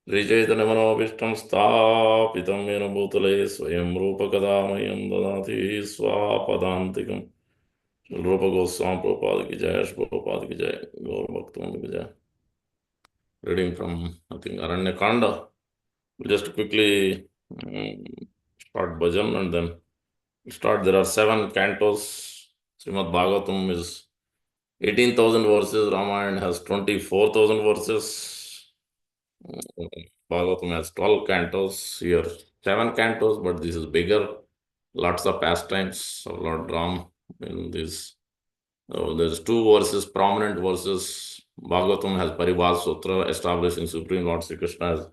श्रीचैतन्यमनोभीष्टं स्थापितं येन भूतले स्वयं रूपकदा मह्यं ददाति स्वापदान्तिकं। रूप गोस्वामी प्रभुपाद की जय, श्री प्रभुपाद की जय, गौर भक्तों की जय। Reading from, I think, Aranya Kanda. We'll just quickly start bhajan and then start. There are 7 cantos. Srimad Bhagavatam is 18,000 verses. Ramayana has 24,000 verses. Bhagavatam has 12 cantos. Here, 7 cantos, but this is bigger. Lots of pastimes of Lord Ram in this. There's 2 verses, prominent verses. Bhagavatam has Paribhas Sutra establishing Supreme Lord Sri Krishna as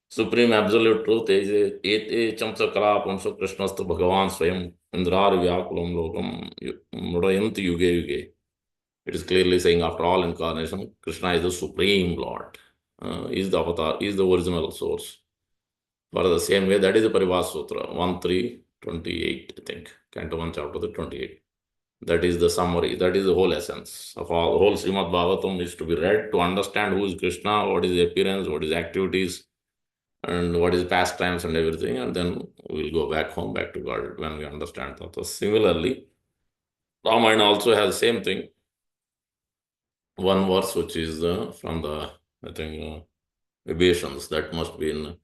Supreme Absolute Truth. Ete chamsa kala pumsa Krishnastu Bhagavan Swayam Indrar Vyakulam Lokam Mudayanti Yuge Yuge. It is clearly saying after all incarnation, Krishna is the Supreme Lord. Is the avatar, is the original source. For the same way, that is the Paribhas Sutra, 1.3.28, I think. Canto 1, chapter 28. That is the summary, that is the whole essence of all. The whole Srimad Bhagavatam is to be read to understand who is Krishna, what is the appearance, what is activities, and what is pastimes and everything, and then we'll go back home, back to God when we understand that. Similarly, Ramayana also has the same thing. One verse which is from the, I think, Vibhations, that must be in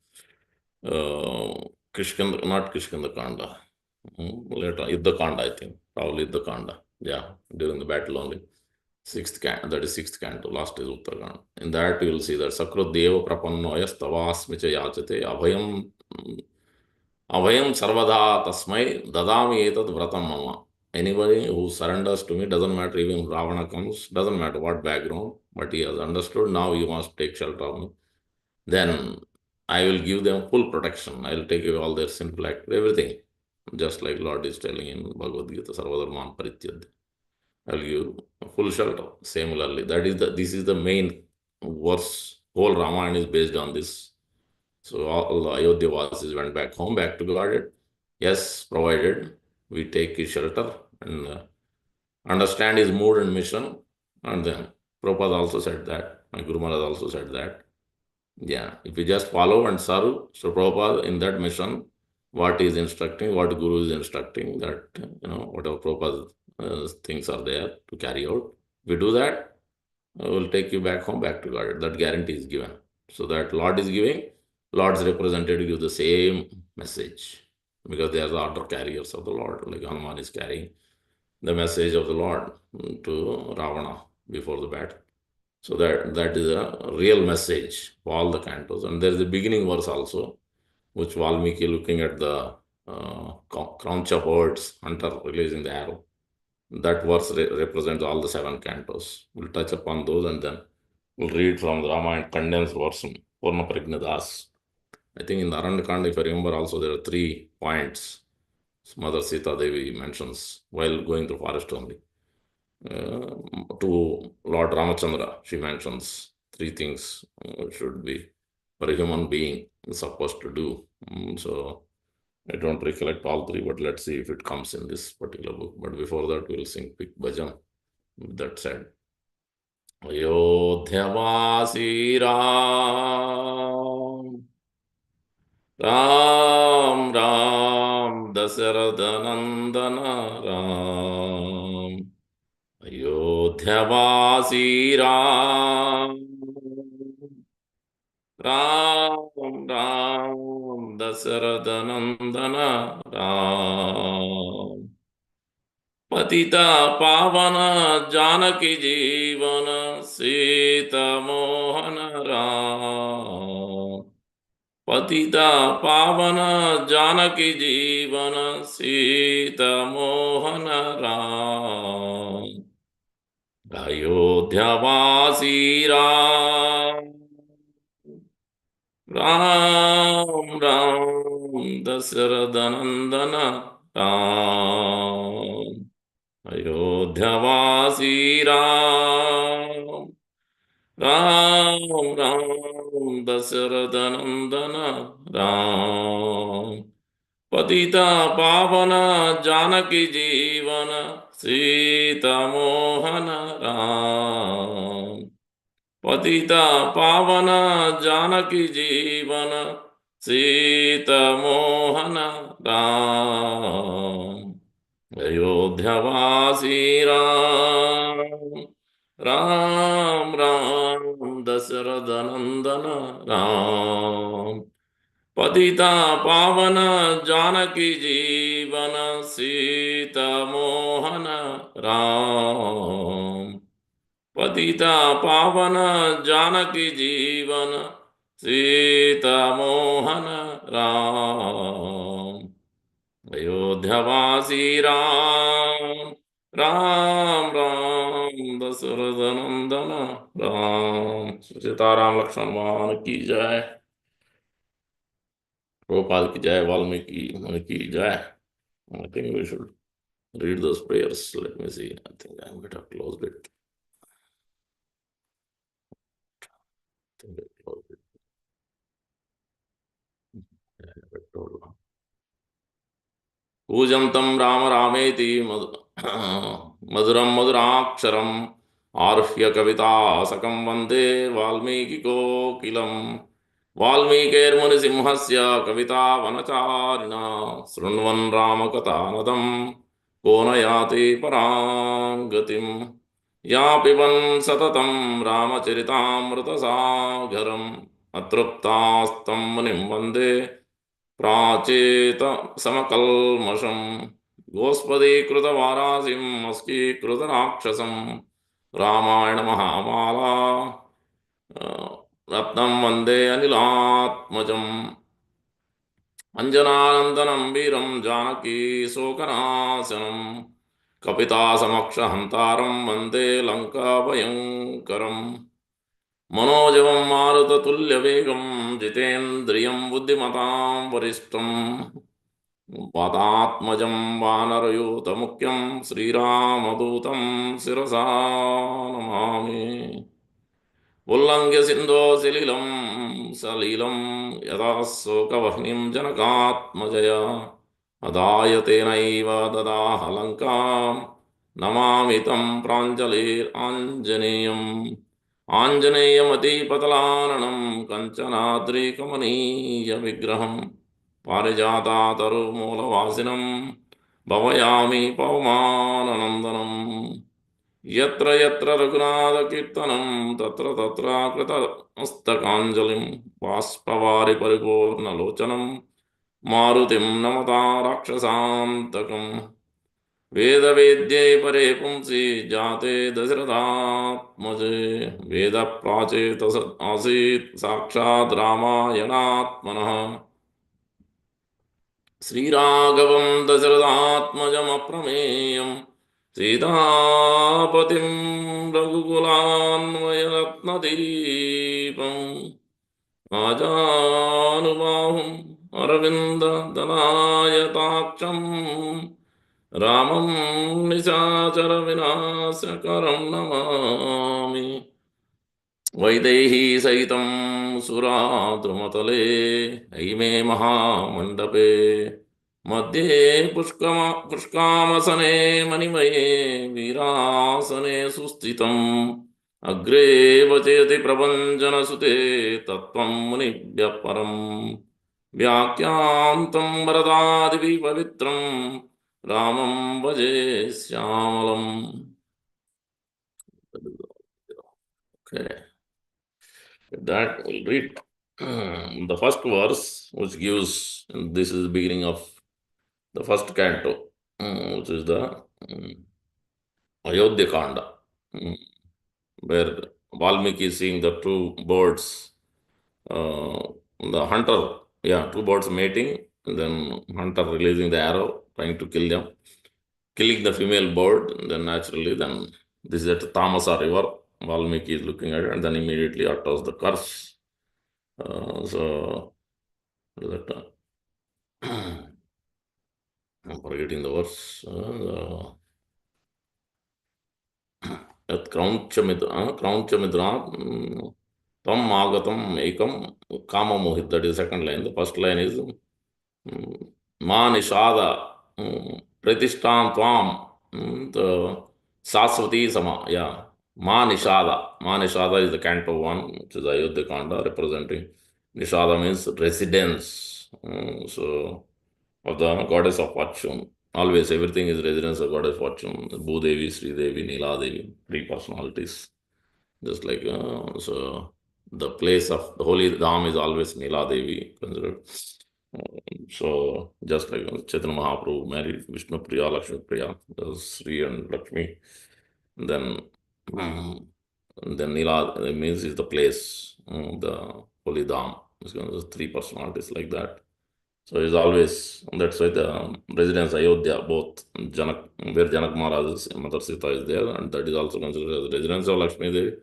Kishkinda, not Kishkinda Kanda. Later, Yuddha Kanda, I think. Probably Yuddha Kanda. Yeah, during the battle only. Sixth canto, that is sixth canto, last is Uttarakhand. In that you will see that Sakrut Deva Prapannoyas Tavasmi Cha Yachate Abhayam Sarvada Tasmai Dadami Etad Vratam Mama. Anybody who surrenders to me, doesn't matter even if Ravana comes, doesn't matter what background, but he has understood, now you must take shelter of me. Then I will give them full protection. I will take away all their sinful act, everything. Just like Lord is telling in Bhagavad Gita, Sarvadharman Parityad. I will give full shelter. Similarly, this is the main verse. Whole Ramayana is based on this. So all the Ayodhya Vasis went back home, back to Godhead. Yes, provided we take his shelter and understand his mood and mission. And then Prabhupada also said that. My Guru Maharaj also said that. Yeah, if you just follow and serve, so Prabhupada in that mission, what he is instructing, what Guru is instructing, that, whatever Prabhupada things are there to carry out. If you do that, we'll take you back home, back to God. That guarantee is given. So that Lord is giving, Lord's representative give the same message because they are the order carriers of the Lord, like Hanuman is carrying the message of the Lord to Ravana before the battle. So that is a real message for all the cantos. And there is a beginning verse also, which Valmiki looking at the crunch of birds, hunter releasing the arrow. That verse represents all the 7 cantos. We'll touch upon those and then we'll read from the Ramayana condensed version, Purna Prajnadas. I think in the Aranyakanda, if I remember also, there are 3 points Mother Sita Devi mentions while going through forest only. To Lord Ramachandra, she mentions 3 things should be for a human being supposed to do. So I don't recollect all 3, but let's see if it comes in this particular book. But before that, we'll sing quick bhajan. With that said, Ayodhyavasi Ram, Ram Ram, Dasarada Nandana Ram. Ayodhyavasi Ram, Ram Ram, Dasarada Nandana Ram. Patita Pavana Janaki Jivana Sita Mohana Ram. Patita Pavana Janaki Jivana Sita Mohana Ram. Ayodhyavasi Ram, Ram Ram, Dasaradanandana Ram. Ayodhyavasi Ram, Ram Ram, Dasaradanandana Ram. Patita Pavana Janaki Jivana Sita Mohana Ram. पतिता पावन जानकी जीवन सीता मोहन राम। अयोध्यावासी राम, राम राम दशरथ नंदन राम। पतिता पावन जानकी जीवन सीता मोहन राम। पतिता पावन जानकी जीवन सीता मोहन राम। अयोध्यावासी राम, राम राम दशरथ नंदन राम। सीताराम लक्ष्मण भगवान की जय। गोपाल की जय। वाल्मीकि मुनि की जय। I think we should read those prayers. Let me see. I think I'm going to close it. I think I close it. Yeah, I told you. कूजन्तं Ram रामेति मधुरं मधुराक्षरम् आरुह्य कवितासकं वन्दे वाल्मीकिकोकिलम्। वाल्मीकिर्मुनिसिंहस्य कवितावनचारिणा शृण्वन् रामकथानदं को न याति परां गतिम्। या पिबन् सततं रामचरितामृतसागरम् अतृप्तास्तं मुनिं वन्दे प्राचेत समकल्मषम्। गोस्पदीकृतवारासिम् अस्कीकृतराक्षसम् रामायण महामाला रत्नं वन्दे अनिलात्मजम्। अञ्जनानन्दनं वीरं जानकी शोकनाशनम् कपितासमक्षहन्तारं वन्दे लङ्काभयङ्करम्। मनोजवं मारुततुल्यवेगं जितेन्द्रियं बुद्धिमतां वरिष्ठं वातात्मजं वानरयूथमुख्यं श्रीरामदूतं शिरसा नमामि। उल्लङ्घ्य सिन्धो सलिलं यदा शोकवह्निं जनकात्मजया अदाय तेनैव ददाह लङ्कां नमामि तं प्राञ्जलिराञ्जनेयम्। आञ्जनेयमतिपतलाननं कञ्चनाद्रिकमनीयविग्रहं पारिजातातरुमूलवासिनं भवयामि पवमाननन्दनम्। यत्र यत्र रघुनाथकीर्तनं तत्र तत्र कृतमस्तकाञ्जलिं बाष्पवारि परिपूर्णलोचनं मारुतिं नमता राक्षसान्तकम्। वेदवेद्ये परे पुंसि जाते दशरथात्मजे वेदप्राचेत आसीत् साक्षात् रामायणात्मनः। श्रीराघवं दशरथात्मजमप्रमेयं सीतापतिं रघुकुलान्वयरत्नदीपम् आजानुबाहुम् अरविन्ददलायताक्षम् रामं निशाचरविनाशकरं नमामि। वैदेही सहितं सुराद्रुमतले हैमे महामण्डपे मध्ये पुष्कामसने मणिमये वीरासने सुस्थितम् अग्रे वचयति प्रभञ्जनसुते तत्त्वं मुनिभ्यः परम् व्याख्यान्तं वरदादिभिः पवित्रं रामं भजे श्यामलम्। Okay, that we'll read the first verse, which gives this is the beginning of the first canto, which is the Ayodhya Kanda, where Valmiki is seeing the two birds, the hunter, yeah, two birds mating, and then hunter releasing the arrow, trying to kill them, killing the female bird, and then naturally, then this is at the Tamasa river. Valmiki is looking at it, and then immediately utters the curse. So that I'm forgetting the verse. At Krauncha Midra, Tam Magatam Ekam Kama Mohit. That is the second line. The first line is Ma Nishada Pratishtan Tvam the Saswati Sama. Yeah. Ma Nishada is the canto one, which is Ayodhya Kanda, representing Nishada means residence. So, of the goddess of fortune. Always, everything is residence of goddess fortune. Bhudevi, Sri Devi, Nila Devi, three personalities. Just like, so the place of the holy Dham is always Nila Devi considered. So just like Chaitanya Mahaprabhu married Vishnu Priya, Lakshmi Priya, Sri and Lakshmi. Then, um, then Nila means is the place, the holy Dham. There's three personalities like that. So it's always, that's why the residence Ayodhya, both Janak, where Janak Maharaj's mother Sita is there, and that is also considered as residence of Lakshmi Devi,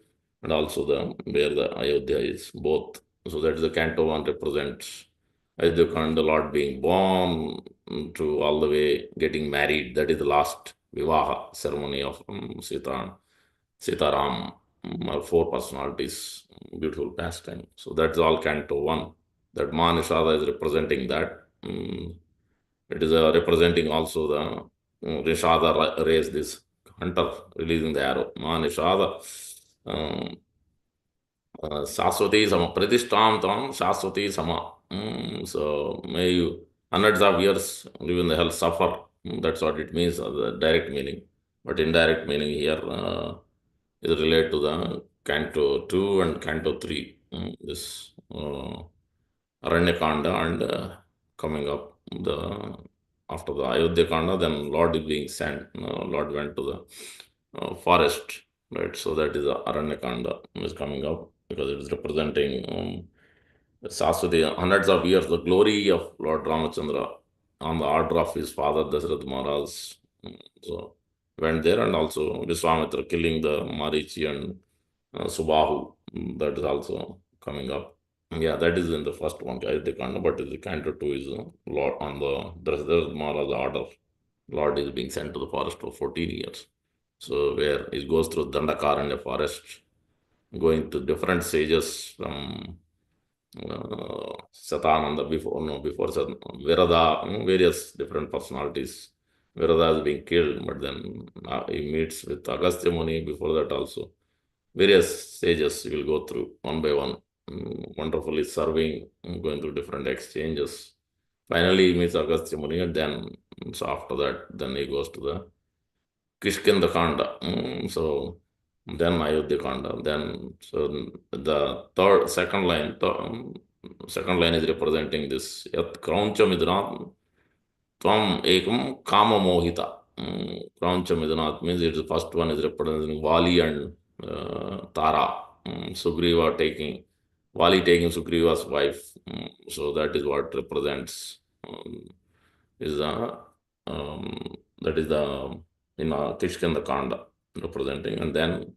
and also the where the Ayodhya is, both. So that is the canto one represents Ayodhya and the Lord being born to all the way getting married. That is the last Vivaha ceremony of Sitaram, four personalities, beautiful pastime. So that's all canto one. That Ma Nishada is representing that. It is representing also the Nishada raised this hunter releasing the arrow. Ma Nishada. Shaswati Sama, Pratishtam Tam Shaswati Sama. So may you hundreds of years live in the hell suffer. That's what it means, the direct meaning. But indirect meaning here is related to the Canto 2 and Canto 3. This Aranya Kanda and coming up the after the Ayodhya Kanda, then Lord is being sent. Lord went to the forest, right? So that is the Aranya Kanda is coming up because it is representing Saraswati, hundreds of years, the glory of Lord Ramachandra on the order of his father Dasarath Maharaj. So went there, and also Viswamitra killing the Marichi and Subahu. That is also coming up. Yeah, that is in the first one, Ayodhya Kanda, but the Canto 2 is Lord on the Dasarath Maharaj order. Lord is being sent to the forest for 14 years. So where he goes through Dandakaranya forest, going to different sages from Satananda before, no, before Virada, various different personalities. Virada is being killed, but then he meets with Agastya Muni before that also. Various sages he will go through one by one, wonderfully serving, going through different exchanges. Finally, he meets Agastya Muni, and then, so after that, then he goes to the Kishkinda Kanda. So then Ayodhya Kanda. Then so the second line is representing this Yat Krauncha Midranat Tvam Ekam Kama Mohita. Krauncha Midranat means it is the first one is representing Vali and Tara. Sugriva taking Vali taking Sugriva's wife. So that is what represents is that is the Kishkinda Kanda representing, and then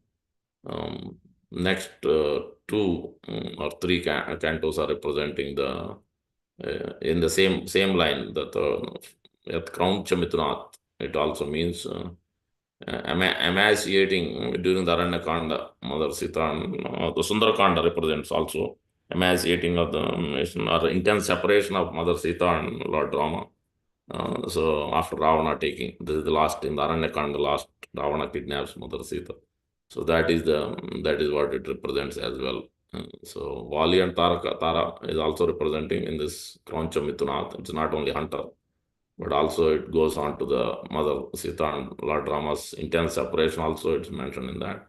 next two or three cantos are representing the in the same line that at Crown Chamitunath. It also means emaciating during the Aranya Kanda. Mother Sita and the Sundara Kanda represents also emaciating of the or intense separation of Mother Sita and Lord Rama. So after Ravana taking, this is the last in the Aranyakanda, last Ravana kidnaps Mother Sita. So that is what it represents as well. So Vali and Tara is also representing in this Kroncha Mitunath. It's not only hunter, but also it goes on to the Mother Sita and Lord Rama's intense separation. Also, it's mentioned in that.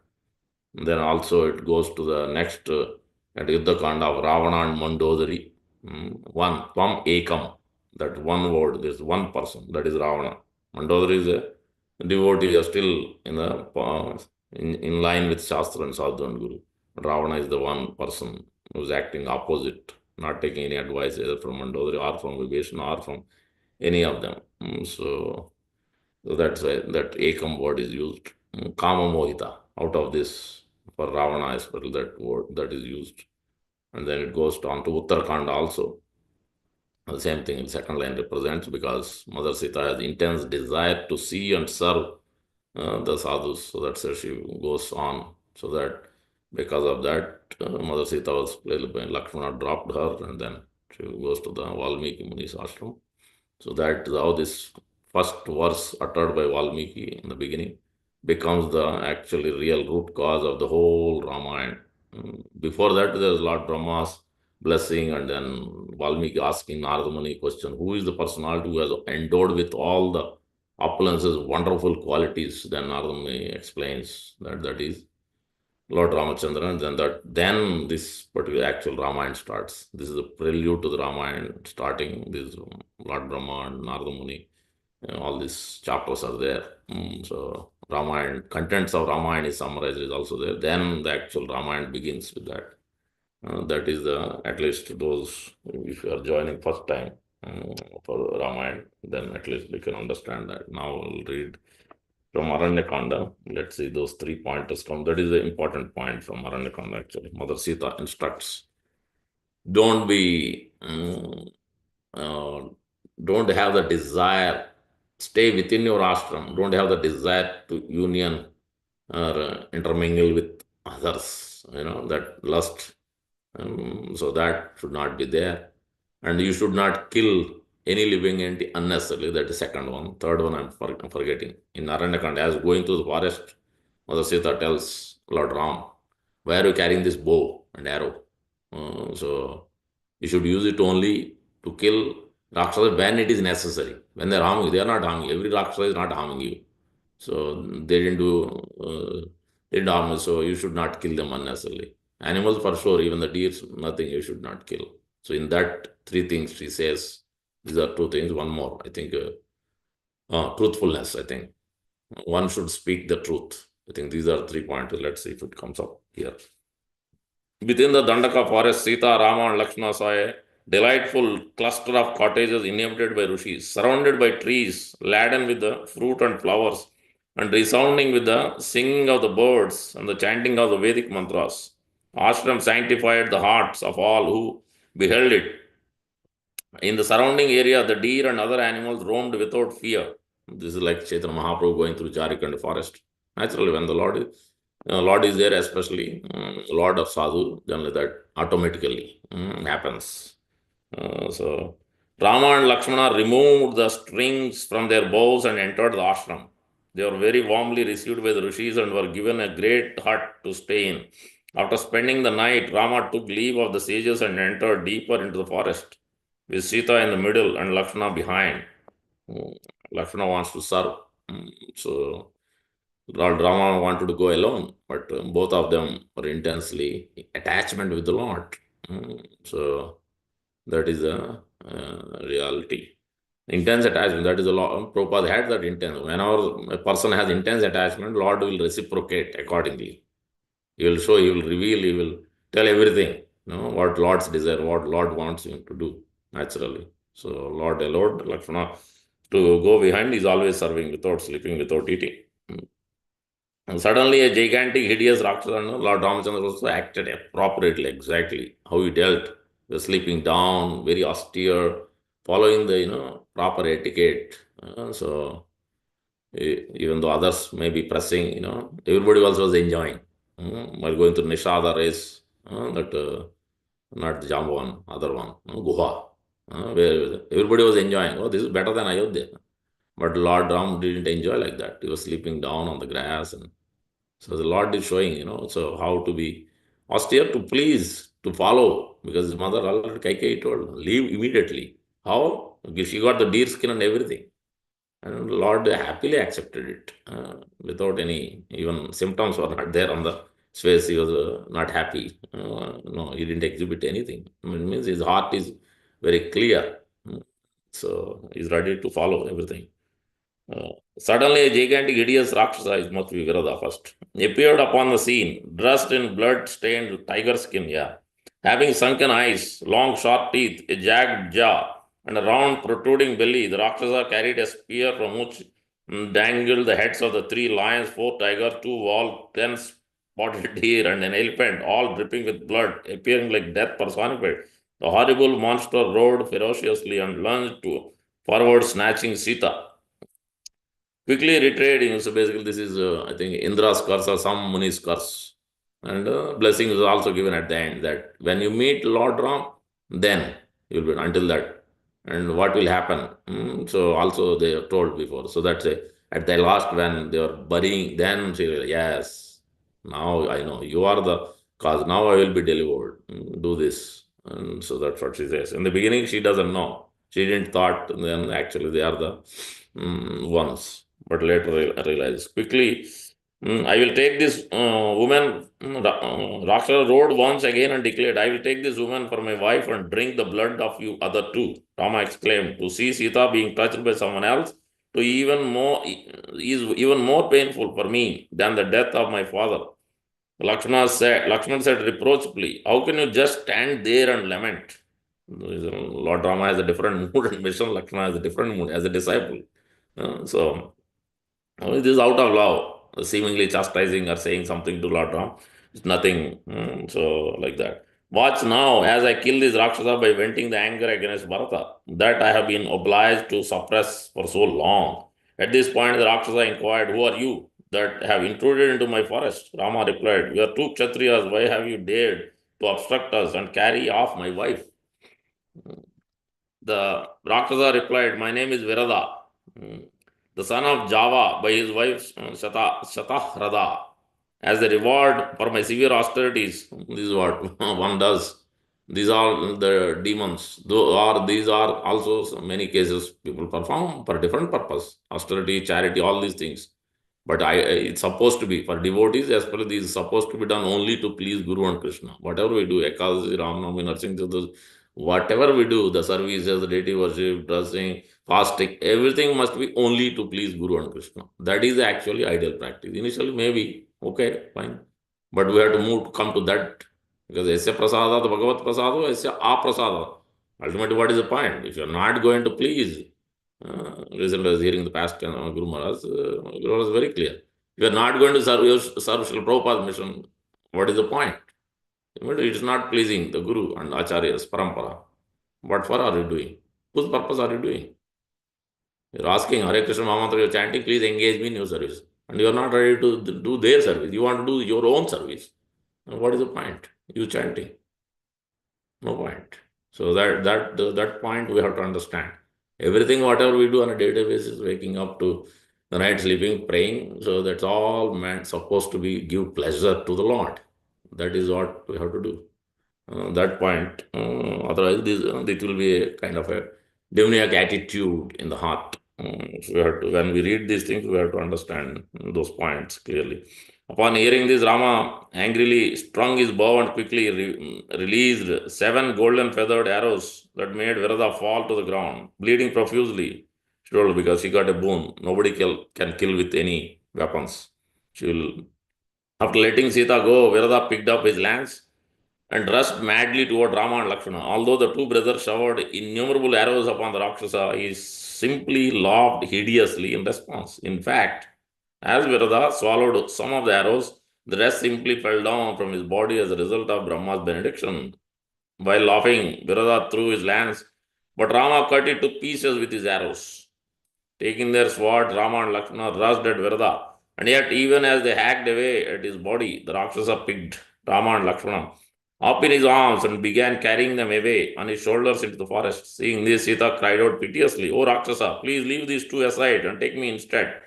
Then also it goes to the next at Yuddha Kanda of Ravana and Mandodari. One, Tvam Ekam, that one word, there's one person, that is Ravana. Mandodari is a devotee, are still in the in line with Shastra and Sadhu and Guru. Ravana is the one person who's acting opposite, not taking any advice either from Mandodari or from Vibhishana or from any of them. So that's why that Ekam word is used. Kama Mohita, out of this, for Ravana as well, that word that is used. And then it goes on to Uttarakhand also. The same thing in second line represents because Mother Sita has intense desire to see and serve the sadhus. So that's why she goes on. So that because of that, Mother Sita was played by Lakshmana dropped her, and then she goes to the Valmiki Muni's ashram. So that is how this first verse uttered by Valmiki in the beginning. becomes the actually real root cause of the whole Ramayana. Before that, there's Lord Brahma's blessing, and then Valmiki asking Narada Muni question, who is the personality who has endowed with all the opulences, wonderful qualities? Then Narada Muni explains that that is Lord Ramachandra, and then this particular actual Ramayana starts. This is a prelude to the Ramayana starting. This Lord Brahma and Narada Muni, all these chapters are there. So Ramayana, contents of Ramayana is summarized is also there. Then the actual Ramayana begins with that. That is the, at least those, if you are joining first time for Ramayana, then at least we can understand that. Now we'll read from Aranya Kanda. Let's see those 3 pointers come. That is the important point from Aranya Kanda actually. Mother Sita instructs, don't be, uh, don't have the desire, stay within your ashram, don't have the desire to union or intermingle with others, that lust. So that should not be there. And you should not kill any living entity unnecessarily. That is second one. Third one I'm forgetting. In Aranyakanda, as going through the forest, Mother Sita tells Lord Ram, why are you carrying this bow and arrow? So you should use it only to kill Rakshasa when it is necessary. When they're harming you, they are not harming you. Every Rakshasa is not harming you. So they didn't harm you, so you should not kill them unnecessarily. Animals for sure, even the deers, nothing you should not kill. So in that three things she says, these are two things. One more, I think, truthfulness. I think one should speak the truth. I think these are 3 points. Let's see if it comes up here. Within the Dandaka forest, Sita, Rama, and Lakshmana saw a delightful cluster of cottages inhabited by rishis, surrounded by trees, laden with the fruit and flowers, and resounding with the singing of the birds and the chanting of the Vedic mantras. Ashram sanctified the hearts of all who beheld it. In the surrounding area, the deer and other animals roamed without fear. This is like Chaitanya Mahaprabhu going through Jharkhand forest. Naturally, when the Lord is there, especially Lord of Sadhu, generally that automatically happens. So Rama and Lakshmana removed the strings from their bows and entered the ashram. They were very warmly received by the rishis and were given a great hut to stay in. After spending the night, Rama took leave of the sages and entered deeper into the forest, with Sita in the middle and Lakshmana behind. Lakshmana wants to serve. So Lord Rama wanted to go alone, but both of them were intensely attachment with the Lord. So that is a reality. Intense attachment, that is a law. Prabhupada had that intense. Whenever a person has intense attachment, Lord will reciprocate accordingly. He will show, he will reveal, he will tell everything, what Lord's desire, what Lord wants him to do naturally. So Lord allowed Lakshmana to go behind, is always serving without sleeping, without eating. And suddenly a gigantic, hideous Rakshasa, Lord Ramachandra also acted appropriately, exactly how he dealt. He was sleeping down, very austere, following the, proper etiquette. Even though others may be pressing, everybody else was enjoying. While going to Nishada race, not the Jambu one, other one, Guha, where everybody was enjoying. Oh, this is better than Ayodhya. But Lord Ram didn't enjoy like that. He was sleeping down on the grass. And so the Lord is showing, so how to be austere, to please, to follow, because his mother already Kaikeyi told, leave immediately. How? Because she got the deer skin and everything. And Lord happily accepted it without any, even symptoms were not there on the face. He was not happy. No, he didn't exhibit anything. It means his heart is very clear. So he's ready to follow everything. Suddenly, a gigantic, hideous Rakshasa, it must be Virada first, appeared upon the scene, dressed in blood-stained tiger skin, yeah, having sunken eyes, long sharp teeth, a jagged jaw, and a round protruding belly. The Rakshasa carried a spear from which dangled the heads of the 3 lions, 4 tigers, 2 wolves, 10 spotted deer, and an elephant, all dripping with blood, appearing like death personified. The horrible monster roared ferociously and lunged forward, snatching Sita. Quickly retreating. So basically, this is, I think, Indra's curse or some Muni's curse. And blessing is also given at the end that when you meet Lord Ram, then you'll be until that. And what will happen? So also they are told before. So that's a At the last, when they were burying, then she realized, yes, now I know you are the cause. Now I will be delivered. Do this. And so that's what she says. In the beginning, she doesn't know. She didn't thought, then actually they are the ones. But later realize quickly. I will take this woman. Rakshasa rode once again and declared, I will take this woman for my wife and drink the blood of you other two. Rama exclaimed, to see Sita being touched by someone else to even more is even more painful for me than the death of my father. Lakshmana said reproachfully, how can you just stand there and lament? Lord Rama has a different mood and mission. Lakshmana has a different mood as a disciple. So this is out of love, seemingly chastising or saying something to Lord Ram. It's nothing. So, like that. Watch now as I kill this Rakshasa by venting the anger against Bharata that I have been obliged to suppress for so long. At this point, the Rakshasa inquired, who are you that have intruded into my forest? Rama replied, we are two Kshatriyas. Why have you dared to obstruct us and carry off my wife? The Rakshasa replied, my name is Virada, the son of Java by his wife Shatahrada. As a reward for my severe austerities, this is what one does. These are the demons. These are also many cases people perform for different purpose. Austerity, charity, all these things. But it's supposed to be for devotees, as per this is supposed to be done only to please Guru and Krishna. Whatever we do, Ekadasi, Ramnavami, Narsingh Chaturthi, whatever we do, the services, the deity worship, dressing, fasting, everything must be only to please Guru and Krishna. That is actually ideal practice. Initially, maybe, okay, fine. But we have to move to come to that. Because Esya Prasada, the Bhagavat Prasada, Esya Aprasada. Ultimately, what is the point? If you're not going to please, recently I was hearing the past Guru Maharaj, Guru was very clear. If you are not going to serve Srila Prabhupada's mission, what is the point? It is not pleasing the Guru and Acharyas, Parampara. What for are you doing? Whose purpose are you doing? You're asking Hare Krishna Mahamantra, you're chanting, please engage me in your service. And you're not ready to do their service. You want to do your own service. And what is the point? You chanting. No point. So that point we have to understand. Everything, whatever we do on a day-to-day basis, waking up to the night sleeping, praying, so that's all meant supposed to be give pleasure to the Lord. That is what we have to do. That point. Otherwise, it will be a kind of a demoniac attitude in the heart. So we have to, when we read these things, we have to understand those points clearly. Upon hearing this, Rama angrily strung his bow and quickly released 7 golden feathered arrows that made Virada fall to the ground, bleeding profusely. She told because she got a boon. Nobody can kill with any weapons. She will. After letting Sita go, Virada picked up his lance and rushed madly toward Rama and Lakshmana. Although the two brothers showered innumerable arrows upon the Rakshasa, he simply laughed hideously in response. In fact, as Virada swallowed some of the arrows, the rest simply fell down from his body as a result of Brahma's benediction. While laughing, Virada threw his lance, but Rama cut it to pieces with his arrows. Taking their swords, Rama and Lakshmana rushed at Virada, and yet even as they hacked away at his body, the Rakshasa picked Rama and Lakshmana up in his arms and began carrying them away on his shoulders into the forest. Seeing this, Sita cried out piteously, O Rakshasa, please leave these two aside and take me instead.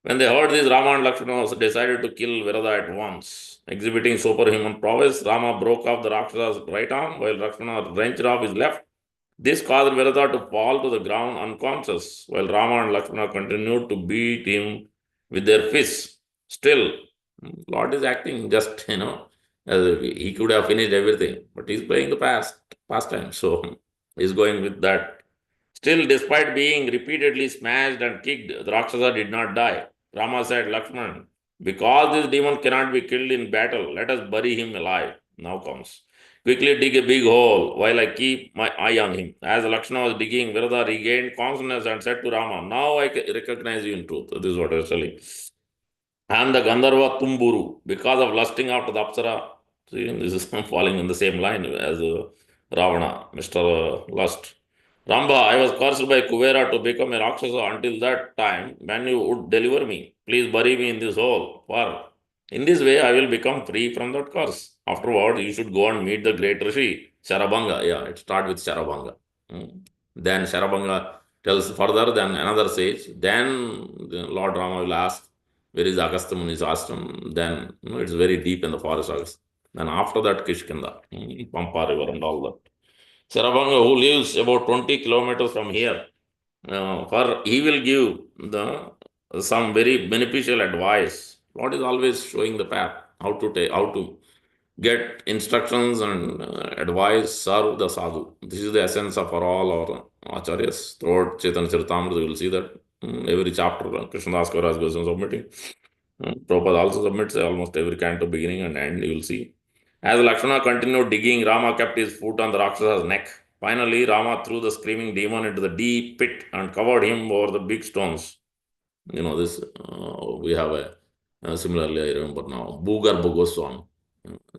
When they heard this, Rama and Lakshmana decided to kill Virada at once. Exhibiting superhuman prowess, Rama broke off the Rakshas's right arm while Lakshmana wrenched off his left. This caused Virada to fall to the ground unconscious, while Rama and Lakshmana continued to beat him with their fists. Still, Lord is acting just, as he could have finished everything, but he's playing the pastime. So he's going with that. Still, despite being repeatedly smashed and kicked, the Rakshasa did not die. Rama said, Lakshman, because this demon cannot be killed in battle, let us bury him alive. Now comes. Quickly dig a big hole while I keep my eye on him. As Lakshmana was digging, Virada regained consciousness and said to Rama, now I recognize you in truth. This is what I was telling. I am the Gandharva Tumburu. Because of lusting after the Apsara, see, this is falling in the same line as Ravana, Mr. Lust. Ramba, I was cursed by Kuvera to become a Rakshasa until that time when you would deliver me. Please bury me in this hole, for in this way I will become free from that curse. Afterward, you should go and meet the great Rishi, Sharabanga. Yeah, it starts with Sharabanga. Then Sharabanga Tells further, then another sage. Then the Lord Rama will ask, where is Agastya Muni's ashram? Then it's very deep in the forest. Then after that, Kishkinda, Pampa River and all that. Sarabanga, who lives about 20 kilometers from here, for he will give the some very beneficial advice. Lord is always showing the path, how to take, how to get instructions and advice, serve the sadhu. This is the essence of all our acharyas. Throughout Chaitanya Charitamrita, you will see that every chapter, Krishnadas Kaviraj goes on submitting. Prabhupada also submits almost every canto beginning and end, you will see. As Lakshmana continued digging, Rama kept his foot on the Rakshas's neck. Finally, Rama threw the screaming demon into the deep pit and covered him over the big stones. This, we have similarly, I remember now, Bhugarbha Goswami.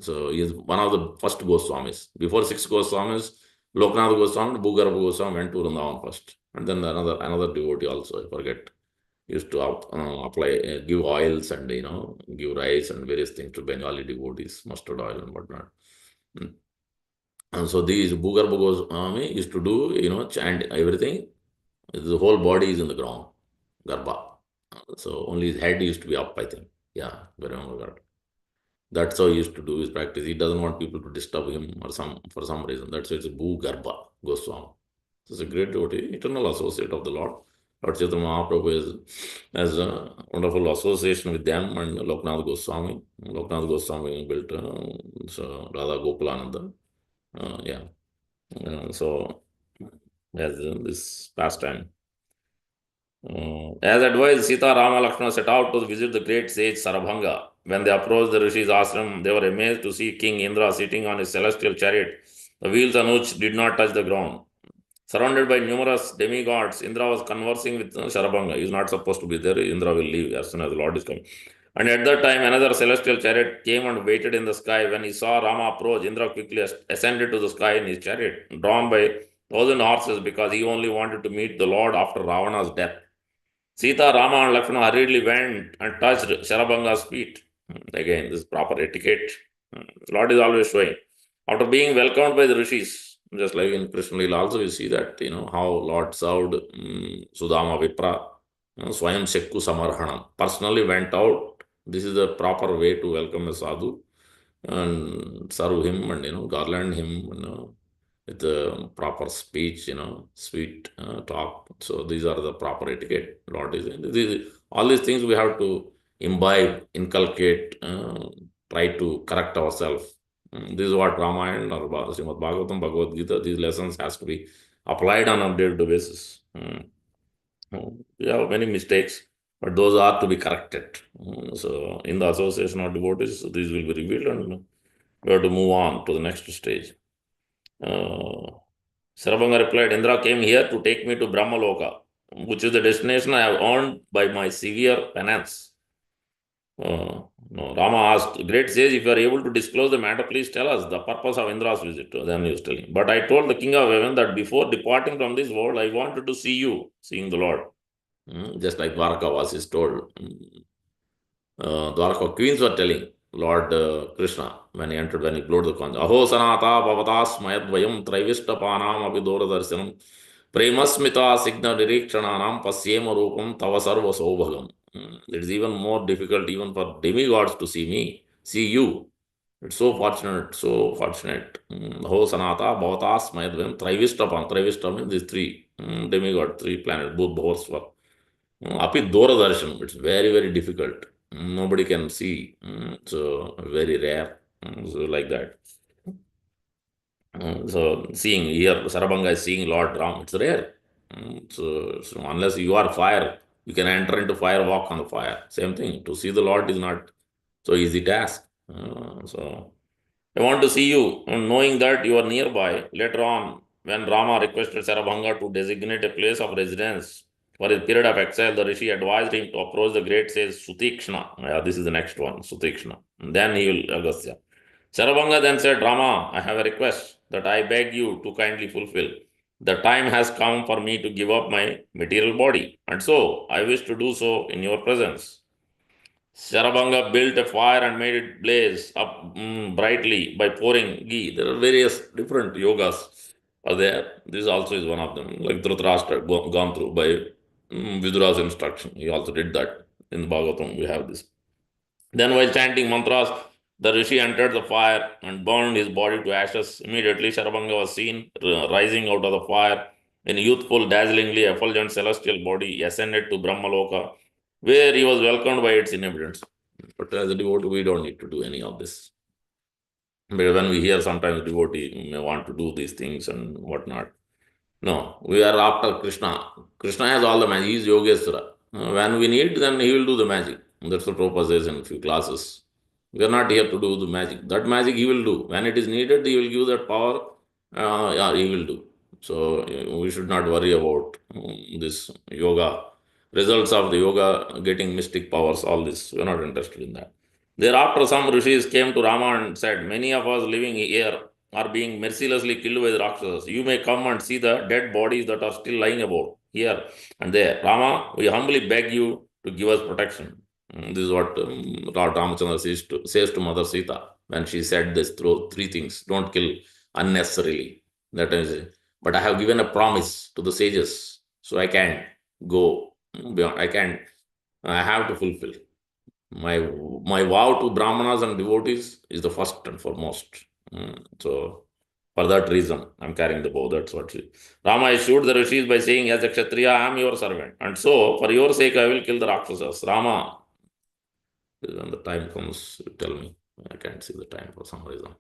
So he is one of the first Goswamis. Before six Goswamis, Loknath Goswami and Bhugarbha Goswami went to Vrindavan first. And then another devotee also, I forget, used to apply, give oils and, give rice and various things to Bengali devotees, mustard oil and whatnot. Mm. And so these Bhugarbha Goswami used to do, chant everything. The whole body is in the ground, Garbha. So only his head used to be up, I think. Yeah, very God. That's how he used to do his practice. He doesn't want people to disturb him or for some reason. That's why it's Bhu Garbha Goswami. So it's a great devotee, eternal associate of the Lord. Lord Chaitanya Mahaprabhu has a wonderful association with them and Loknath Goswami. Loknath Goswami built so Radha Gokulananda. Yeah. So has this pastime. As advised, Sita, Rama, Lakshmana set out to visit the great sage Sarabhanga. When they approached the Rishi's ashram, they were amazed to see King Indra sitting on his celestial chariot, the wheels on which did not touch the ground. Surrounded by numerous demigods, Indra was conversing with Sarabhanga. He is not supposed to be there. Indra will leave as soon as the Lord is coming. And at that time, another celestial chariot came and waited in the sky. When he saw Rama approach, Indra quickly ascended to the sky in his chariot, drawn by 1,000 horses, because he only wanted to meet the Lord after Ravana's death. Sita, Rama, and Lakshmana hurriedly went and touched Sharabhanga's feet. Again, this is proper etiquette. Lord is always showing. After being welcomed by the rishis, just like in Krishna Lila, also you see that, how Lord served Sudama Vipra, Swayam Shekku Samarhanam. Personally went out. This is the proper way to welcome a sadhu and serve him and, garland him, with the proper speech, sweet talk. So these are the proper etiquette. Lord is all these things we have to imbibe, inculcate, try to correct ourselves. This is what Ramayana or Srimad Bhagavatam, Bhagavad Gita, these lessons has to be applied on a day-to-day basis. We have many mistakes, but those are to be corrected. So in the association of devotees, these will be revealed and we have to move on to the next stage. Sarabhanga replied, Indra came here to take me to Brahmaloka, which is the destination I have earned by my severe penance. No, Rama asked, Great sage, if you are able to disclose the matter, please tell us the purpose of Indra's visit. Then he was telling. But I told the king of heaven that before departing from this world, I wanted to see you, seeing the Lord. Just like Dwarka was is told. Dwarka queens were telling Lord Krishna when he entered, when he blowed the conch. Aho sanata bhavatas mayadvayam traivishthapanam abhidora darshanam premasmita signa nirikshananam pasyema rupam tava sarva sobhagam. It is even more difficult even for demigods to see you. It's so fortunate, so fortunate. Aho sanata bhavatas mayadvayam traivishthapan. Traivishta means these three demigod, three planets, both Bhuvaswar. Api Dora Darshan, it's very, very difficult. Nobody can see. So very rare. So like that. So seeing here, Sarabhanga is seeing Lord Ram, it's rare. So unless you are fire, you can enter into fire, walk on the fire. Same thing. To see the Lord is not so easy task. So I want to see you, knowing that you are nearby. Later on, when Rama requested Sarabhanga to designate a place of residence for his period of exile, the Rishi advised him to approach the great sage Sutikshna. Yeah, this is the next one, Sutikshna. And then he will Agastya. Sarabhanga then said, Rama, I have a request that I beg you to kindly fulfill. The time has come for me to give up my material body, and so I wish to do so in your presence. Sarabhanga built a fire and made it blaze up brightly by pouring ghee. There are various different yogas. are there. This also is one of them. Like Dhritarashtra gone through by Vidura's instruction. He also did that. In the Bhagavatam, we have this. Then, while chanting mantras, the rishi entered the fire and burned his body to ashes. Immediately, Sharabanga was seen rising out of the fire in a youthful, dazzlingly effulgent celestial body. He ascended to Brahmaloka, where he was welcomed by its inhabitants. But as a devotee, we don't need to do any of this. But when we hear sometimes devotee may want to do these things and whatnot, no, we are after Krishna. Krishna has all the magic. He is Yogeshwara. When we need, then he will do the magic. That's what Prabhupada says in a few classes. We are not here to do the magic. That magic he will do. When it is needed, he will give that power. Yeah, he will do. So we should not worry about this yoga, results of the yoga, getting mystic powers, all this. We are not interested in that. Thereafter, some rishis came to Rama and said, many of us living here are being mercilessly killed by the Rakshasas. You may come and see the dead bodies that are still lying about here and there. Rama, we humbly beg you to give us protection. This is what Lord Ramachandra says to Mother Sita when she said this through three things. Don't kill unnecessarily. That is, but I have given a promise to the sages, so I can go beyond. I have to fulfill. My vow to Brahmanas and devotees is the first and foremost. So for that reason, I'm carrying the bow. That's what she. Rama assured the rishis by saying, as a Kshatriya, I am your servant. And so, for your sake, I will kill the Rakshasas. Rama, when the time comes, tell me. I can't see the time for some reason.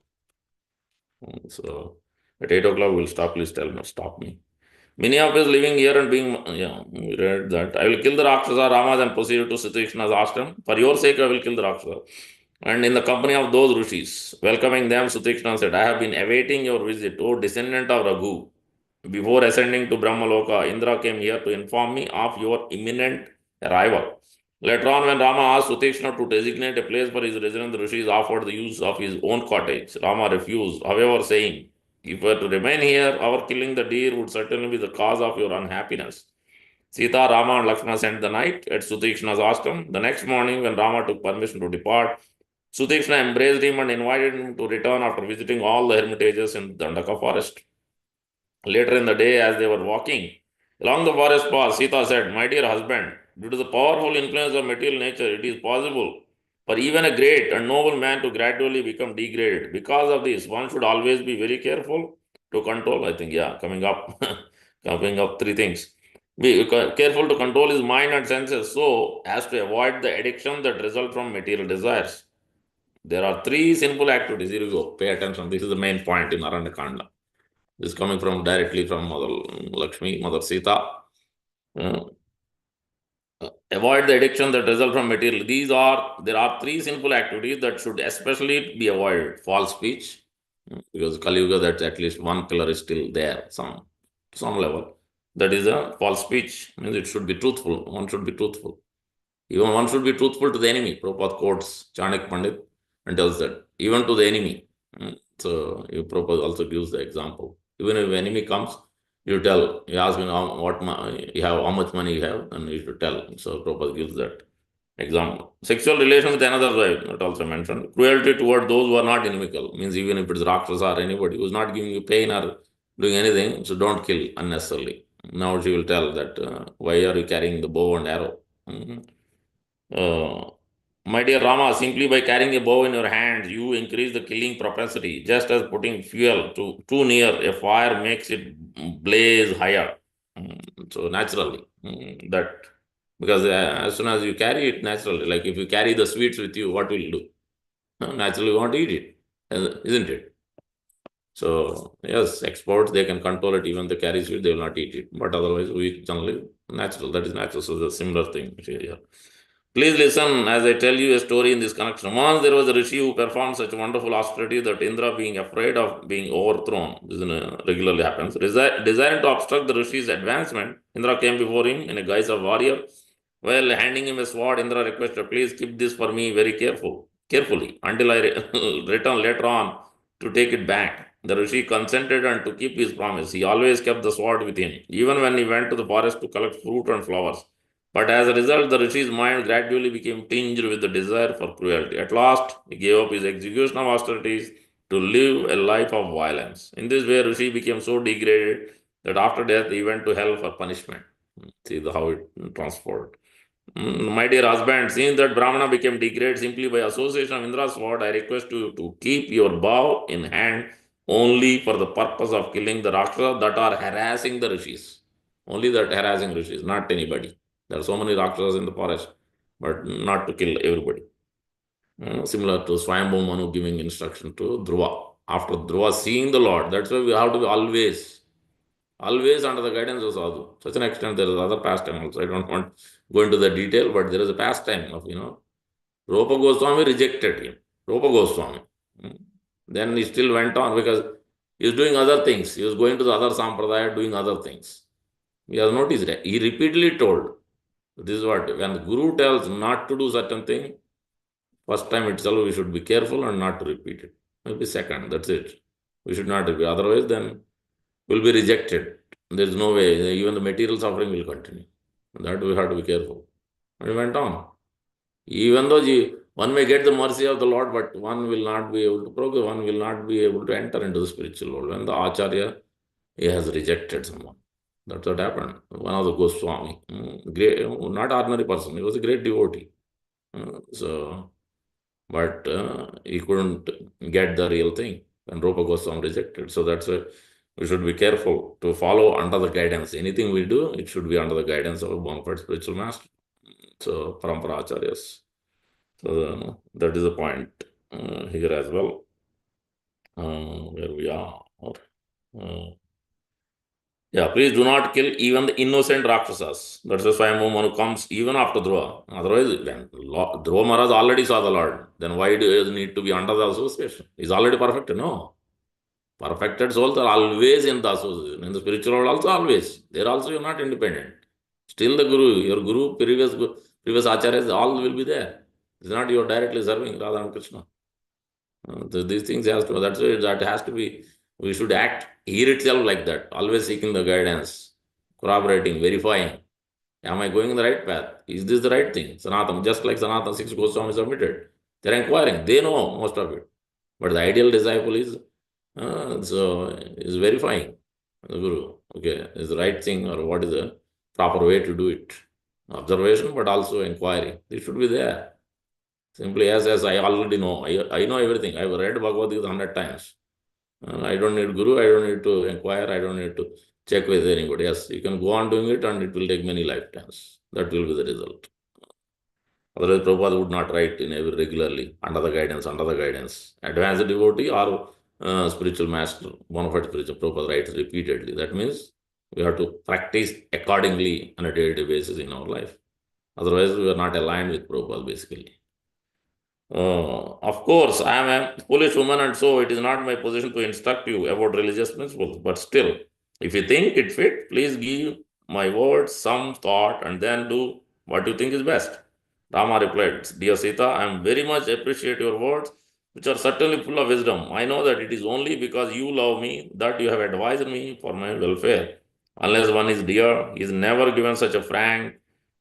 So, at 8 o'clock, we'll stop. Please tell me, stop me. Many of us living here and being, yeah, we read that. I will kill the Rakshasa. Rama then proceeded to Srikrishna's ashram. For your sake, I will kill the Rakshasa. And in the company of those rishis, welcoming them, Sutikrishna said, I have been awaiting your visit, O descendant of Raghu. Before ascending to Brahmaloka, Indra came here to inform me of your imminent arrival. Later on, when Rama asked Sutikrishna to designate a place for his residence, the rishis offered the use of his own cottage. Rama refused, however, saying, if we were to remain here, our killing the deer would certainly be the cause of your unhappiness. Sita, Rama, and Lakshmana spent the night at Sutikrishna's ashram. The next morning, when Rama took permission to depart, Sutikrishna embraced him and invited him to return after visiting all the hermitages in the Dandaka forest. Later in the day, as they were walking along the forest path, Sita said, my dear husband, due to the powerful influence of material nature, it is possible for even a great and noble man to gradually become degraded. Because of this, one should always be very careful to control. I think, yeah, coming up, coming up three things. Be careful to control his mind and senses so as to avoid the addiction that result from material desires. There are three sinful activities. Here you go. Pay attention. This is the main point in Aranya Kanda. This is coming from directly from Mother Lakshmi, Mother Sita. Uh, avoid the addiction that result from material. There are three sinful activities that should especially be avoided. False speech, because Kali Yuga, that at least one pillar is still there, some level. That is a false speech. Means it should be truthful. One should be truthful. Even one should be truthful to the enemy. Prabhupada quotes Chanak Pandit and tells that even to the enemy. So Prabhupada also gives the example. Even if enemy comes, you tell. You ask him how much money you have, and you should tell. So Prabhupada gives that example. Sexual relation with another wife, that also mentioned. Cruelty toward those who are not inimical. Means even if it's Rakshasa or anybody who is not giving you pain or doing anything, so don't kill unnecessarily. Now she will tell that why are you carrying the bow and arrow? Uh, my dear Rama, simply by carrying a bow in your hands, you increase the killing propensity, just as putting fuel too near a fire makes it blaze higher. So naturally, that because as soon as you carry it naturally, like if you carry the sweets with you, what will you do? Naturally, you want to eat it, isn't it? So yes, experts they can control it. Even the carry sweet, they will not eat it. But otherwise, we generally natural. That is natural. So the similar thing here. Please listen as I tell you a story in this connection. Once there was a rishi who performed such wonderful austerity that Indra, being afraid of being overthrown, this regularly happens, desiring to obstruct the rishi's advancement, Indra came before him in a guise of warrior. While handing him a sword, Indra requested, please keep this for me very carefully, until I return later on to take it back. The rishi consented and to keep his promise. He always kept the sword with him, even when he went to the forest to collect fruit and flowers. But as a result, the rishi's mind gradually became tinged with the desire for cruelty. At last, he gave up his execution of austerities to live a life of violence. In this way, Rishi became so degraded that after death he went to hell for punishment. See how it transformed. My dear husband, since that Brahmana became degraded simply by association of Indra's sword, I request you to keep your bow in hand only for the purpose of killing the Rakshasa that are harassing the rishis. Only that harassing rishis, not anybody. There are so many Rakshasas in the forest, but not to kill everybody. Similar to Swayambhu Manu giving instruction to Dhruva. After Dhruva seeing the Lord, that's why we have to be always under the guidance of sadhu. Such an extent, there is other pastime also. I don't want to go into the detail, but there is a pastime of, Rupa Goswami rejected him. Rupa Goswami. Hmm. Then he still went on because he was doing other things. He was going to the other sampradaya, doing other things. He has noticed that. He repeatedly told, this is what, when the Guru tells not to do certain thing, first time itself we should be careful and not to repeat it. Maybe second, that's it. We should not repeat. Otherwise, then will be rejected. There is no way. Even the material suffering will continue. That we have to be careful. And he went on. Even though one may get the mercy of the Lord, but one will not be able to progress, one will not be able to enter into the spiritual world. When the Acharya, he has rejected someone. That's what happened. One of the Goswami, great, not ordinary person, he was a great devotee. But he couldn't get the real thing. And Rupa Goswami rejected. So that's why we should be careful to follow under the guidance. Anything we do, it should be under the guidance of a bona fide spiritual master. So, Parampara Acharyas. So, that is the point here as well. Where we are. Yeah, please do not kill even the innocent Rakshasas. That's why Swayambhu Manu comes even after Dhruva. Otherwise, when Dhruva Maharaj already saw the Lord, then why do you need to be under the association? He's already perfected. No. Perfected souls are always in the association. In the spiritual world also always. There also you're not independent. Still the Guru, your Guru, previous Acharyas, all will be there. It's not you're directly serving Radha and Krishna. These things has to, that's why that has to be, we should act here itself like that, always seeking the guidance, corroborating, verifying. Am I going in the right path? Is this the right thing? Sanatana, just like Sanatana 6 Goswami submitted. They're inquiring, they know most of it. But the ideal disciple is verifying the Guru. Okay, is the right thing or what is the proper way to do it? Observation, but also inquiry. This should be there. Simply as I already know. I know everything. I've read Bhagavad Gita 100 times. I don't need Guru. I don't need to inquire. I don't need to check with anybody. Yes, you can go on doing it and it will take many lifetimes. That will be the result. Otherwise, Prabhupada would not write in every regularly, under the guidance. Advanced devotee or spiritual master, bona fide spiritual, Prabhupada writes repeatedly. That means we have to practice accordingly on a day-to-day basis in our life. Otherwise, we are not aligned with Prabhupada basically. Of course, I am a foolish woman, and so it is not my position to instruct you about religious principles. But still, if you think it fit, please give my words some thought and then do what you think is best. Rama replied, Dear Sita, I am very much appreciate your words, which are certainly full of wisdom. I know that it is only because you love me that you have advised me for my welfare. Unless one is dear, he is never given such a frank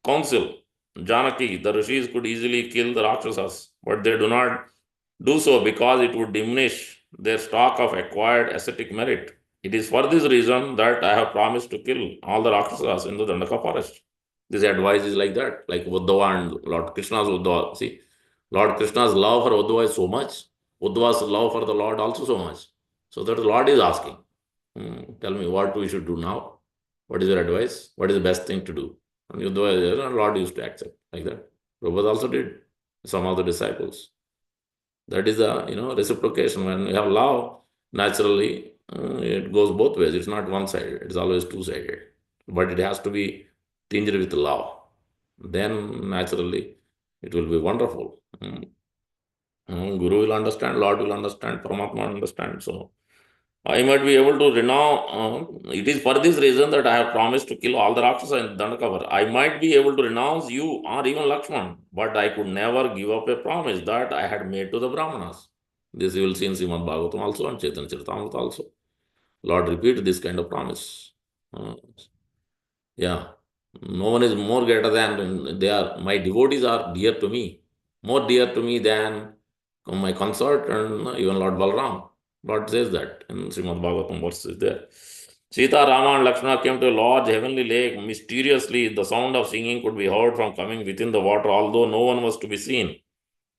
counsel. Janaki, the rishis could easily kill the Rakshasas, but they do not do so because it would diminish their stock of acquired ascetic merit. It is for this reason that I have promised to kill all the Rakshasas in the Dandaka forest. This advice is like that, like Uddhava and Lord Krishna's Uddhava. See, Lord Krishna's love for Uddhava is so much, Uddhava's love for the Lord also so much. So that the Lord is asking, tell me what we should do now. What is your advice? What is the best thing to do? And Uddhava, Lord used to accept like that. Prabhupada also did. Some of the disciples. That is the reciprocation. When you have love, naturally it goes both ways. It's not one-sided. It's always two-sided. But it has to be tinged with love. Then naturally it will be wonderful. Guru will understand, Lord will understand, Paramatma will understand. So I might be able to renounce. It is for this reason that I have promised to kill all the Rakshasa in Dandakava. I might be able to renounce you or even Lakshman, but I could never give up a promise that I had made to the Brahmanas. This you will see in Srimad Bhagavatam also and Chaitanya Charitamrita also. Lord repeat this kind of promise. Yeah. No one is more greater than they are. My devotees are dear to me, more dear to me than my consort and even Lord Balram. Lord says that in Srimad Bhagavatam verse is there. Sita, Rama, and Lakshmana came to a large heavenly lake. Mysteriously, the sound of singing could be heard from coming within the water, although no one was to be seen.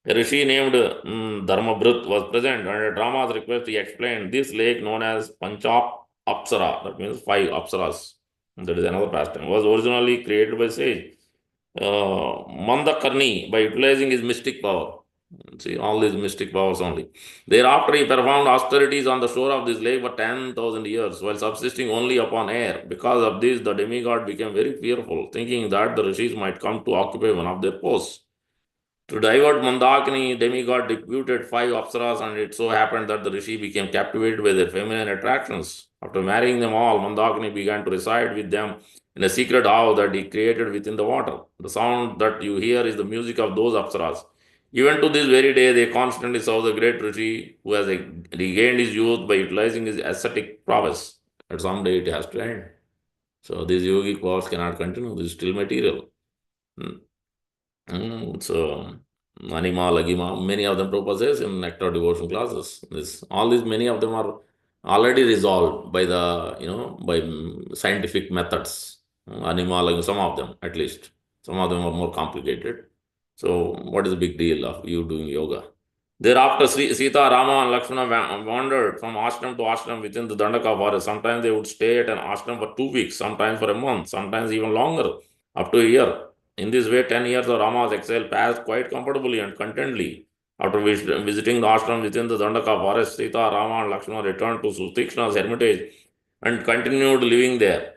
A rishi named Dharmabhrut was present, and at Rama's request, he explained this lake, known as Panchap Apsara, that means five Apsaras, that is another pastime, was originally created by sage Mandakarni by utilizing his mystic power. See, all these mystic powers only. Thereafter, he performed austerities on the shore of this lake for 10,000 years, while subsisting only upon air. Because of this, the demigod became very fearful, thinking that the rishis might come to occupy one of their posts. To divert Mandakini, demigod deputed five apsaras, and it so happened that the rishi became captivated by their feminine attractions. After marrying them all, Mandakini began to reside with them in a secret house that he created within the water. The sound that you hear is the music of those apsaras. Even to this very day, they constantly serve the great rishi who has regained his youth by utilizing his ascetic prowess. At some day, it has to end. So, these yogic powers cannot continue. This is still material. Hmm. So, Anima, Lagima, many of them Prabhupada says in Nectar devotion classes. All these, many of them are already resolved by by scientific methods. Anima, Lagima, some of them at least. Some of them are more complicated. So, what is the big deal of you doing yoga? Thereafter, Sita, Rama, and Lakshmana wandered from ashram to ashram within the Dandaka forest. Sometimes they would stay at an ashram for 2 weeks, sometimes for a month, sometimes even longer, up to a year. In this way, 10 years of Rama's exile passed quite comfortably and contentedly. After visiting the ashram within the Dandaka forest, Sita, Rama, and Lakshmana returned to Sutikshna's hermitage and continued living there.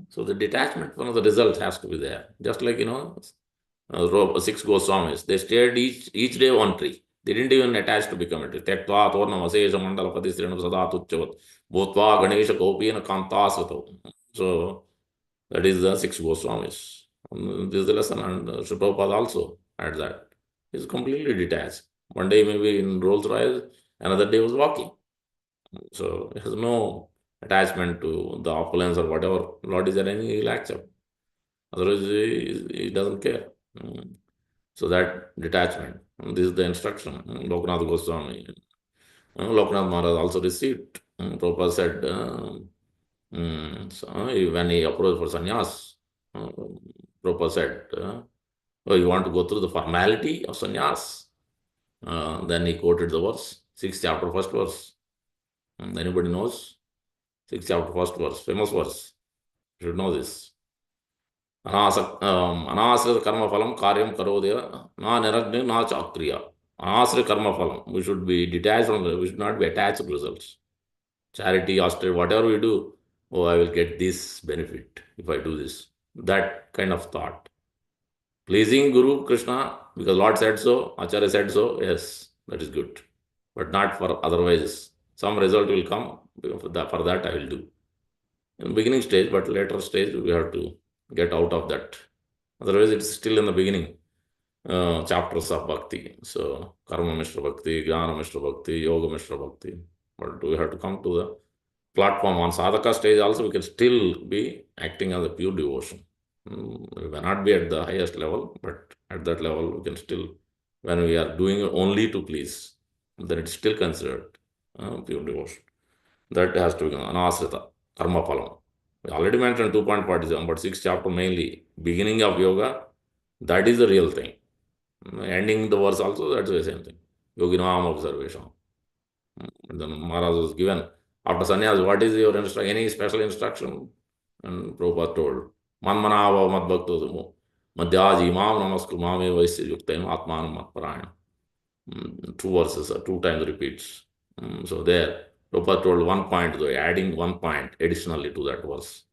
So the detachment from the result has to be there. Just like, six Goswamis, they stayed each day one tree. They didn't even attach to become a tree. Tektva tornam asesha mandalapati srinam sada tucchavat bhutva ganesha kopiyana kantasrito. So that is the six Goswamis. This is the lesson, and Sri Prabhupada also had that. He's completely detached. One day maybe in Rolls Royce, another day was walking. So he has no attachment to the opulence or whatever Lord is arranging, he'll accept. Otherwise, he doesn't care. So that detachment. This is the instruction. Lokanath Goswami. Lokanath Maharaj also received. Prabhupada said, so when he approached for sannyas, Prabhupada said, oh, you want to go through the formality of sannyas? Then he quoted the verse, 6th chapter, first verse. Anybody knows? 6th chapter, first verse, famous verse. You should know this. Anasrita karma phalam karyam karodya na niragni na chakriya. Anasrita karma phalam. We should be detached from it. We should not be attached to results. Charity, austerity, whatever we do, oh, I will get this benefit if I do this. That kind of thought. Pleasing Guru Krishna, because Lord said so, Acharya said so, yes, that is good. But not for otherwise. Some result will come, for that I will do. In the beginning stage, but later stage, we have to get out of that. Otherwise, it's still in the beginning chapters of bhakti. So, Karma Mishra Bhakti, Jnana Mishra Bhakti, Yoga Mishra Bhakti. But we have to come to the platform on sadhaka stage also, we can still be acting as a pure devotion. We may not be at the highest level, but at that level, we can still, when we are doing it only to please, then it's still considered pure devotion. That has to be anasrita, karma phalam. We already mentioned 2.47, but 6th chapter mainly, beginning of yoga, that is the real thing. Ending the verse also, that's the same thing. Yoginam observation. Then Maharaj was given, after sannyas, what is your instruction? Any special instruction? And Prabhupada told, Manmanava madbhakto madhyaji imam namaskru mame vaisya yuktaim atmanam matparayana. Two verses, 2 times repeats. So there, Prabhupada told one point, though, adding one point additionally to that verse.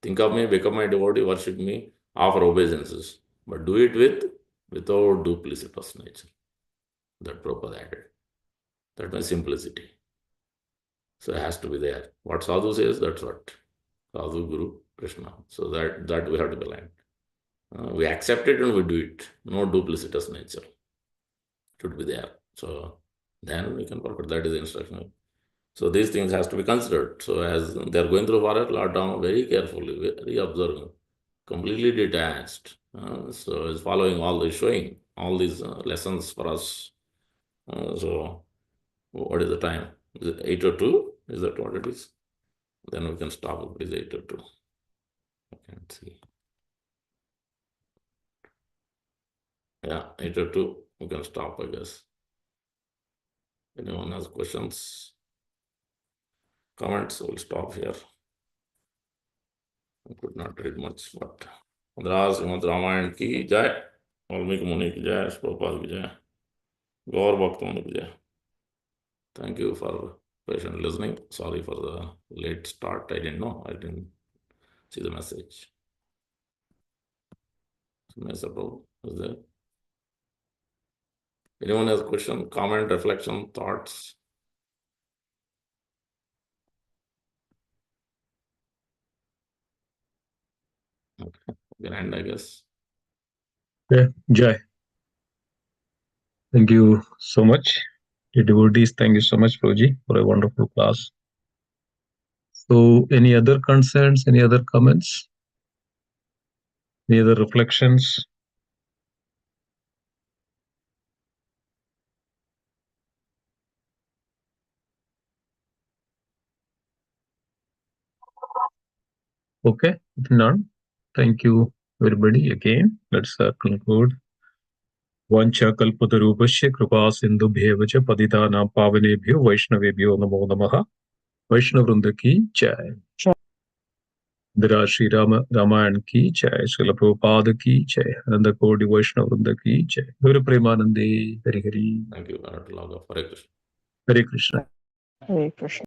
Think of me, become my devotee, worship me, offer obeisances, but do it without duplicitous nature. That Prabhupada added. That means simplicity. So it has to be there. What sadhu says, that's what. Sadhu, Guru, Krishna. So that we have to be aligned. We accept it and we do it. No duplicitous nature should be there. So then we can work. That is the instruction. So these things has to be considered. So as they are going through forest, Lord Rama very carefully, very observing, completely detached. So is following all this, showing all these lessons for us. So what is the time? Is it 802? Is that what it is? Then we can stop if it is 802. I can't see. Yeah, 802. We can stop, I guess. Anyone has questions? Comments? We'll stop here. I could not read much, but Madras Srimad Ramayana ki jai, Valmiki Muni ki jai, Prabhupada ki jai, Gaur Bhakta Muni ki jai. Thank you for patient listening. Sorry for the late start. I didn't know. I didn't see the message. Mesa Prabhu is there. Anyone has a question, comment, reflection, thoughts? Okay, we can end, I guess. Yeah, Jai. Thank you so much. The devotees, thank you so much, Prabhuji, for a wonderful class. So, any other concerns, any other comments, any other reflections? Okay, if none, thank you, everybody. Again, let's conclude. Vancha kalpatarupasya kripa sindhubhyev cha patitanam pavanebhyo vaishnavebhyo namo namaha. Vaishnavrinda ki jai. Dira Shri Ramayana ki jai. Srila Prabhupada ki jai. Ananda Kodi Vaishnavrinda ki jai. Guru Premanande Hari Hari. Thank you, Hare Krishna. Hare Krishna. Hare Krishna.